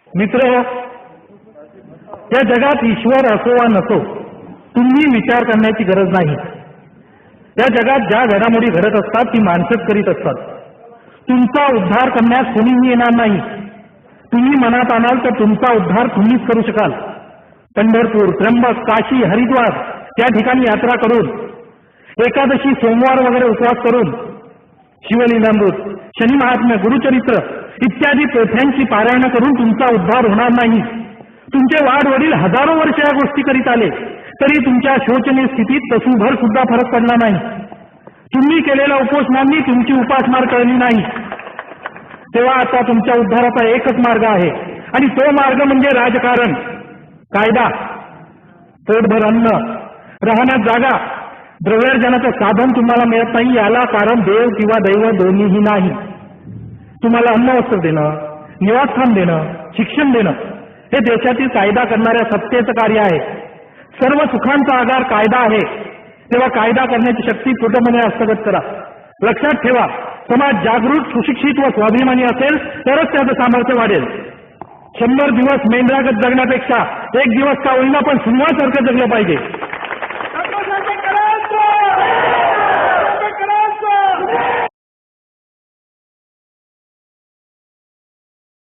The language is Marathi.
मित्र, या जगात ईश्वर असो वा नसो, तुम्ही विचार करण्याची गरज नाही. या जगात ज्या घडामोडी घडत असतात ती माणसंच करीत असतात. तुमचा उद्धार करण्यास कोणीही येणार नाही. तुम्ही मनात आणाल तर तुमचा उद्धार तुम्हीच करू शकाल. पंढरपूर, त्र्यंबक, काशी, हरिद्वार त्या ठिकाणी यात्रा करून, एकादशी, सोमवार वगैरे उपवास करून, शिवलीलामृत, शनी महात्म्य, गुरुचरित्र इत्यादी पोथ्यांची पारायण करून तुमचा उद्धार होणार नाही. तुमचे वाडवडील हजारो वर्ष या गोष्टी करीत आले तरी तुमच्या शोचनीय स्थितीत तसूभर सुद्धा फरक पडला नाही. तुम्ही केलेल्या उपोषणांनी तुमची उपासमार कळली नाही. तेव्हा आता तुमच्या उद्धाराचा एकच मार्ग आहे आणि तो मार्ग म्हणजे राजकारण, कायदा. पोटभर अन्न, राहण्यात जागा, द्रव्यार्जनाचं साधन तुम्हाला मिळत नाही, याला कारण देव किंवा दैव दोन्हीही नाही. तुम्हाला अन्न वस्त्र देणं, निवासस्थान देणं, शिक्षण देणं हे देशातील कायदा करणाऱ्या सत्तेचं कार्य आहे. सर्व सुखांचा आधार कायदा आहे. तेव्हा कायदा करण्याची शक्ती पूर्णपणे हस्तगत करा. लक्षात ठेवा, समाज जागृत, सुशिक्षित व स्वाभिमानी असेल तरच त्याचं सामर्थ्य वाढेल. 100 दिवस मेंढरागत जगण्यापेक्षा एक दिवस का होईना पण सिंहासारखं जगलं पाहिजे.